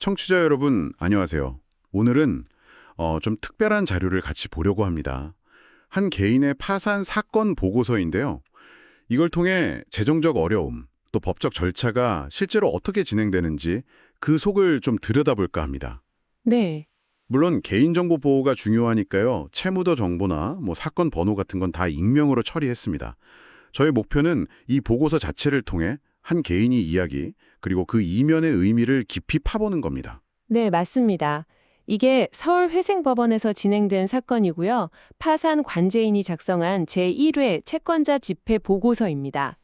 청취자 여러분, 안녕하세요. 오늘은 좀 특별한 자료를 같이 보려고 합니다. 한 개인의 파산 사건 보고서인데요. 이걸 통해 재정적 어려움, 또 법적 절차가 실제로 어떻게 진행되는지 그 속을 좀 들여다볼까 합니다. 네, 물론 개인정보 보호가 중요하니까요. 채무도 정보나 사건 번호 같은 건 다 익명으로 처리했습니다. 저의 목표는 이 보고서 자체를 통해 한 개인이 이야기, 그리고 그 이면의 의미를 깊이 파보는 겁니다. 네, 맞습니다. 이게 서울회생법원에서 진행된 사건이고요. 파산 관제인이 작성한 제1회 채권자 집회 보고서입니다.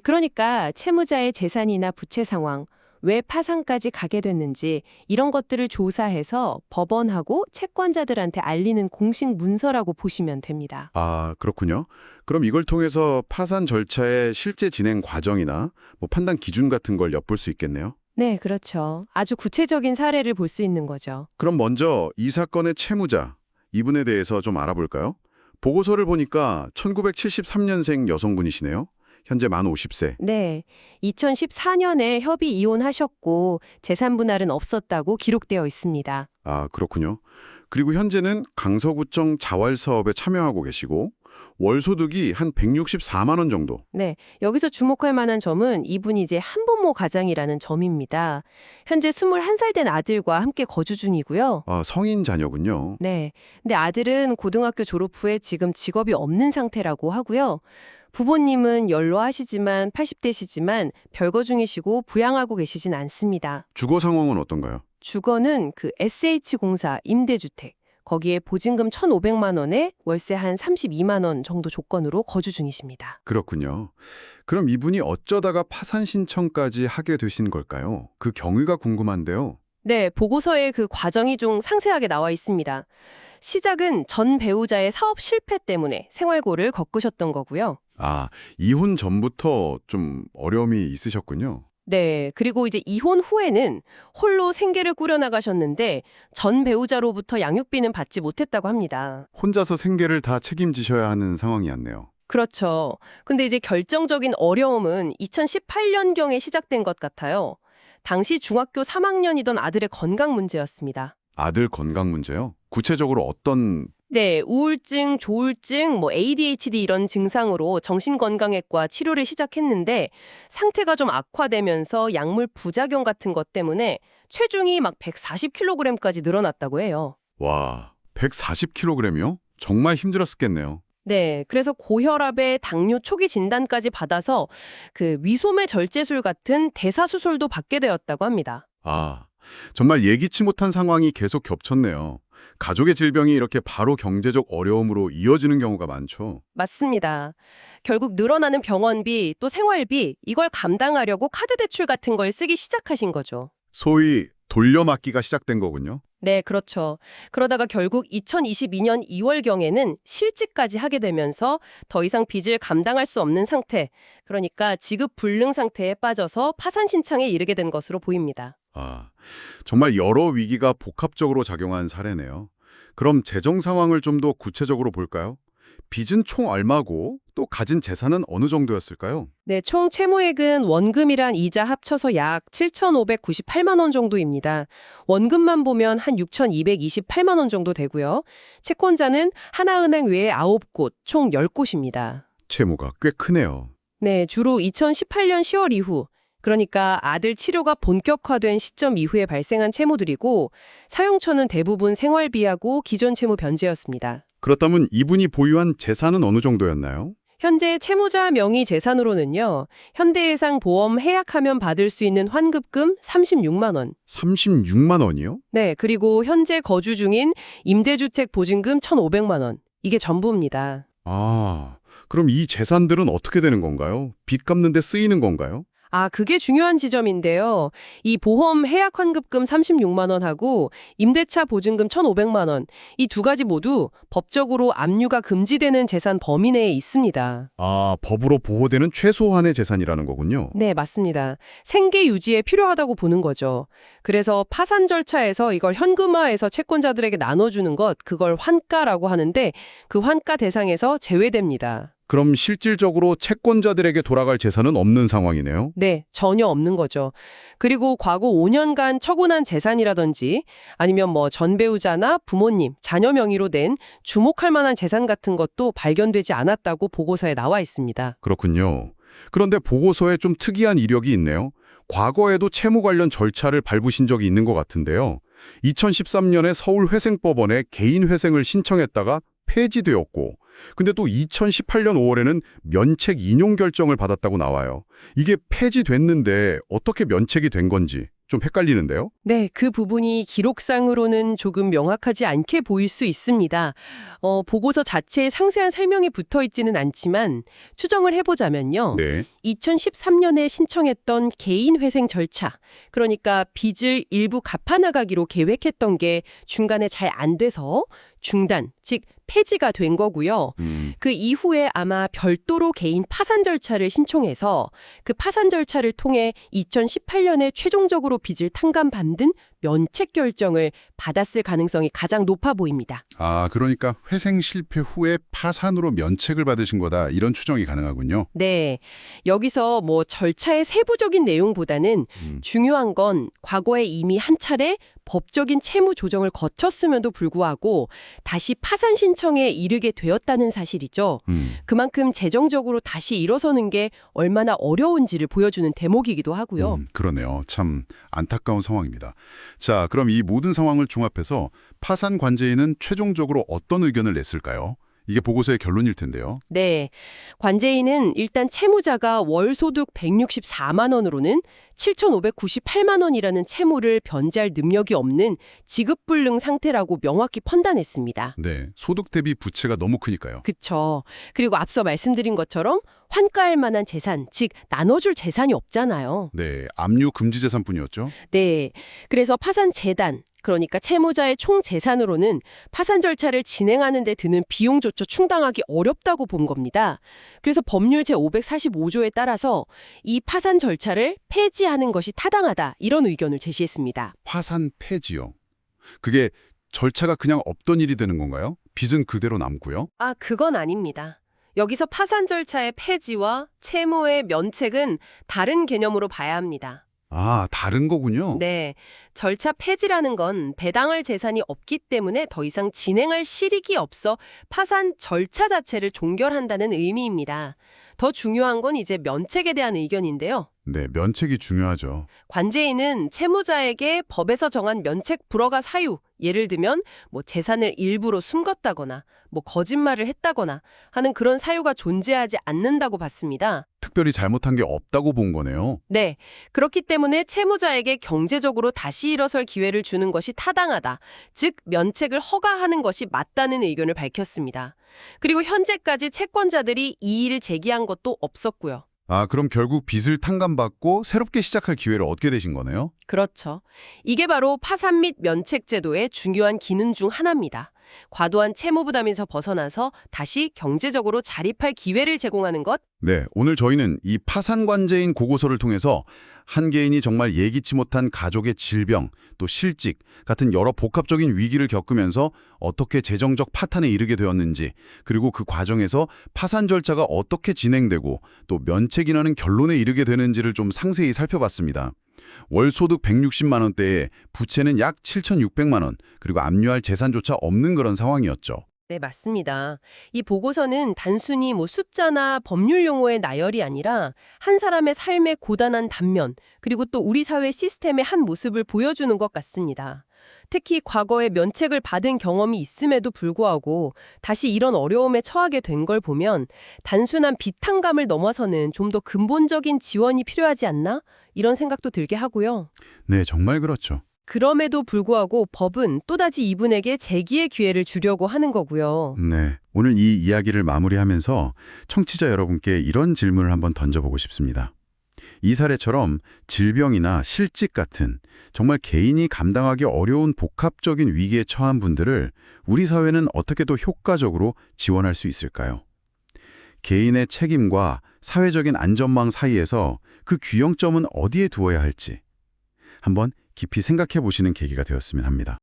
그러니까 채무자의 재산이나 부채 상황, 왜 파산까지 가게 됐는지 이런 것들을 조사해서 법원하고 채권자들한테 알리는 공식 문서라고 보시면 됩니다. 아, 그렇군요. 그럼 이걸 통해서 파산 절차의 실제 진행 과정이나 판단 기준 같은 걸 엿볼 수 있겠네요. 네, 그렇죠. 아주 구체적인 사례를 볼 수 있는 거죠. 그럼 먼저 이 사건의 채무자, 이분에 대해서 좀 알아볼까요? 보고서를 보니까 1973년생 여성분이시네요. 현재 만 50세. 네, 2014년에 협의 이혼하셨고 재산 분할은 없었다고 기록되어 있습니다. 아, 그렇군요. 그리고 현재는 강서구청 자활사업에 참여하고 계시고 월소득이 한 164만 원 정도. 네, 여기서 주목할 만한 점은 이분이 이제 한부모 가장이라는 점입니다. 현재 21살 된 아들과 함께 거주 중이고요. 아, 성인 자녀군요. 네, 근데 아들은 고등학교 졸업 후에 지금 직업이 없는 상태라고 하고요. 부모님은 연로하시지만 80대시지만 별거 중이시고 부양하고 계시진 않습니다. 주거 상황은 어떤가요? 주거는 그 SH공사 임대주택, 거기에 보증금 1,500만 원에 월세 한 32만 원 정도 조건으로 거주 중이십니다. 그렇군요. 그럼 이분이 어쩌다가 파산 신청까지 하게 되신 걸까요? 그 경위가 궁금한데요. 네, 보고서에 그 과정이 좀 상세하게 나와 있습니다. 시작은 전 배우자의 사업 실패 때문에 생활고를 겪으셨던 거고요. 아, 이혼 전부터 좀 어려움이 있으셨군요. 네, 그리고 이제 이혼 후에는 홀로 생계를 꾸려나가셨는데 전 배우자로부터 양육비는 받지 못했다고 합니다. 혼자서 생계를 다 책임지셔야 하는 상황이었네요. 그렇죠. 근데 이제 결정적인 어려움은 2018년경에 시작된 것 같아요. 당시 중학교 3학년이던 아들의 건강 문제였습니다. 아들 건강 문제요? 구체적으로 어떤... 네, 우울증, 조울증, ADHD 이런 증상으로 정신건강외과 치료를 시작했는데 상태가 좀 악화되면서 약물 부작용 같은 것 때문에 체중이 막 140kg까지 늘어났다고 해요. 와, 140kg이요? 정말 힘들었겠네요. 네, 그래서 고혈압에 당뇨 초기 진단까지 받아서 그 위소매 절제술 같은 대사수술도 받게 되었다고 합니다. 아, 정말 예기치 못한 상황이 계속 겹쳤네요. 가족의 질병이 이렇게 바로 경제적 어려움으로 이어지는 경우가 많죠. 맞습니다. 결국 늘어나는 병원비 또 생활비 이걸 감당하려고 카드 대출 같은 걸 쓰기 시작하신 거죠. 소위 돌려막기가 시작된 거군요. 네, 그렇죠. 그러다가 결국 2022년 2월경에는 실직까지 하게 되면서 더 이상 빚을 감당할 수 없는 상태, 그러니까 지급 불능 상태에 빠져서 파산 신청에 이르게 된 것으로 보입니다. 아, 정말 여러 위기가 복합적으로 작용한 사례네요. 그럼 재정 상황을 좀 더 구체적으로 볼까요? 빚은 총 얼마고 또 가진 재산은 어느 정도였을까요? 네, 총 채무액은 원금이란 이자 합쳐서 약 7,598만 원 정도입니다. 원금만 보면 한 6,228만 원 정도 되고요. 채권자는 하나은행 외에 9곳, 총 10곳입니다. 채무가 꽤 크네요. 네, 주로 2018년 10월 이후, 그러니까 아들 치료가 본격화된 시점 이후에 발생한 채무들이고 사용처는 대부분 생활비하고 기존 채무 변제였습니다. 그렇다면 이분이 보유한 재산은 어느 정도였나요? 현재 채무자 명의 재산으로는요. 현대해상 보험 해약하면 받을 수 있는 환급금 36만 원. 36만 원이요? 네, 그리고 현재 거주 중인 임대주택 보증금 1,500만 원. 이게 전부입니다. 아, 그럼 이 재산들은 어떻게 되는 건가요? 빚 갚는 데 쓰이는 건가요? 아, 그게 중요한 지점인데요. 이 보험 해약 환급금 36만 원하고 임대차 보증금 1,500만 원. 이 두 가지 모두 법적으로 압류가 금지되는 재산 범위 내에 있습니다. 아, 법으로 보호되는 최소한의 재산이라는 거군요. 네, 맞습니다. 생계 유지에 필요하다고 보는 거죠. 그래서 파산 절차에서 이걸 현금화해서 채권자들에게 나눠주는 것, 그걸 환가라고 하는데 그 환가 대상에서 제외됩니다. 그럼 실질적으로 채권자들에게 돌아갈 재산은 없는 상황이네요. 네, 전혀 없는 거죠. 그리고 과거 5년간 처분한 재산이라든지 아니면 뭐 전배우자나 부모님, 자녀 명의로 낸 주목할 만한 재산 같은 것도 발견되지 않았다고 보고서에 나와 있습니다. 그렇군요. 그런데 보고서에 좀 특이한 이력이 있네요. 과거에도 채무 관련 절차를 밟으신 적이 있는 것 같은데요. 2013년에 서울회생법원에 개인회생을 신청했다가 폐지되었고, 근데 또 2018년 5월에는 면책 인용 결정을 받았다고 나와요. 이게 폐지됐는데 어떻게 면책이 된 건지 좀 헷갈리는데요. 네, 그 부분이 기록상으로는 조금 명확하지 않게 보일 수 있습니다. 보고서 자체에 상세한 설명이 붙어 있지는 않지만 추정을 해보자면요. 네. 2013년에 신청했던 개인회생 절차, 그러니까 빚을 일부 갚아나가기로 계획했던 게 중간에 잘 안 돼서 중단, 즉 폐지가 된 거고요. 그 이후에 아마 별도로 개인 파산 절차를 신청해서 그 파산 절차를 통해 2018년에 최종적으로 빚을 탕감받는 면책 결정을 받았을 가능성이 가장 높아 보입니다. 아, 그러니까 회생 실패 후에 파산으로 면책을 받으신 거다. 이런 추정이 가능하군요. 네. 여기서 뭐 절차의 세부적인 내용보다는 중요한 건 과거에 이미 한 차례 법적인 채무 조정을 거쳤음에도 불구하고 다시 파산 신청에 이르게 되었다는 사실이죠. 그만큼 재정적으로 다시 일어서는 게 얼마나 어려운지를 보여주는 대목이기도 하고요. 그러네요. 참 안타까운 상황입니다. 자, 그럼 이 모든 상황을 종합해서 파산 관제인은 최종적으로 어떤 의견을 냈을까요? 이게 보고서의 결론일 텐데요. 네. 관제인은 일단 채무자가 월 소득 164만 원으로는 7,598만 원이라는 채무를 변제할 능력이 없는 지급불능 상태라고 명확히 판단했습니다. 네, 소득 대비 부채가 너무 크니까요. 그쵸. 그리고 앞서 말씀드린 것처럼 환가할 만한 재산, 즉 나눠줄 재산이 없잖아요. 네, 압류 금지 재산뿐이었죠. 네. 그래서 파산 재단, 그러니까 채무자의 총 재산으로는 파산 절차를 진행하는 데 드는 비용조차 충당하기 어렵다고 본 겁니다. 그래서 법률 제545조에 따라서 이 파산 절차를 폐지하는 것이 타당하다, 이런 의견을 제시했습니다. 파산 폐지요. 그게 절차가 그냥 없던 일이 되는 건가요? 빚은 그대로 남고요. 아, 그건 아닙니다. 여기서 파산 절차의 폐지와 채무의 면책은 다른 개념으로 봐야 합니다. 아, 다른 거군요. 네, 절차 폐지라는 건 배당할 재산이 없기 때문에 더 이상 진행할 실익이 없어 파산 절차 자체를 종결한다는 의미입니다. 더 중요한 건 이제 면책에 대한 의견인데요. 네, 면책이 중요하죠. 관제인은 채무자에게 법에서 정한 면책 불허가 사유, 예를 들면 뭐 재산을 일부러 숨겼다거나 뭐 거짓말을 했다거나 하는 그런 사유가 존재하지 않는다고 봤습니다. 특별히 잘못한 게 없다고 본 거네요. 네, 그렇기 때문에 채무자에게 경제적으로 다시 일어설 기회를 주는 것이 타당하다, 즉 면책을 허가하는 것이 맞다는 의견을 밝혔습니다. 그리고 현재까지 채권자들이 이의를 제기한 것도 없었고요. 아, 그럼 결국 빚을 탕감받고 새롭게 시작할 기회를 얻게 되신 거네요? 그렇죠. 이게 바로 파산 및 면책 제도의 중요한 기능 중 하나입니다. 과도한 채무 부담에서 벗어나서 다시 경제적으로 자립할 기회를 제공하는 것. 네, 오늘 저희는 이 파산관제인 고고서를 통해서 한 개인이 정말 예기치 못한 가족의 질병, 또 실직 같은 여러 복합적인 위기를 겪으면서 어떻게 재정적 파탄에 이르게 되었는지, 그리고 그 과정에서 파산 절차가 어떻게 진행되고 또 면책인하는 결론에 이르게 되는지를 좀 상세히 살펴봤습니다. 월 소득 160만 원대에 부채는 약 7,600만 원, 그리고 압류할 재산조차 없는 그런 상황이었죠. 네, 맞습니다. 이 보고서는 단순히 뭐 숫자나 법률 용어의 나열이 아니라 한 사람의 삶의 고단한 단면, 그리고 또 우리 사회 시스템의 한 모습을 보여주는 것 같습니다. 특히 과거에 면책을 받은 경험이 있음에도 불구하고 다시 이런 어려움에 처하게 된 걸 보면 단순한 비탄감을 넘어서는 좀 더 근본적인 지원이 필요하지 않나? 이런 생각도 들게 하고요. 네, 정말 그렇죠. 그럼에도 불구하고 법은 또다시 이분에게 재기의 기회를 주려고 하는 거고요. 네, 오늘 이 이야기를 마무리하면서 청취자 여러분께 이런 질문을 한번 던져보고 싶습니다. 이 사례처럼 질병이나 실직 같은 정말 개인이 감당하기 어려운 복합적인 위기에 처한 분들을 우리 사회는 어떻게 더 효과적으로 지원할 수 있을까요? 개인의 책임과 사회적인 안전망 사이에서 그 균형점은 어디에 두어야 할지 한번 깊이 생각해 보시는 계기가 되었으면 합니다.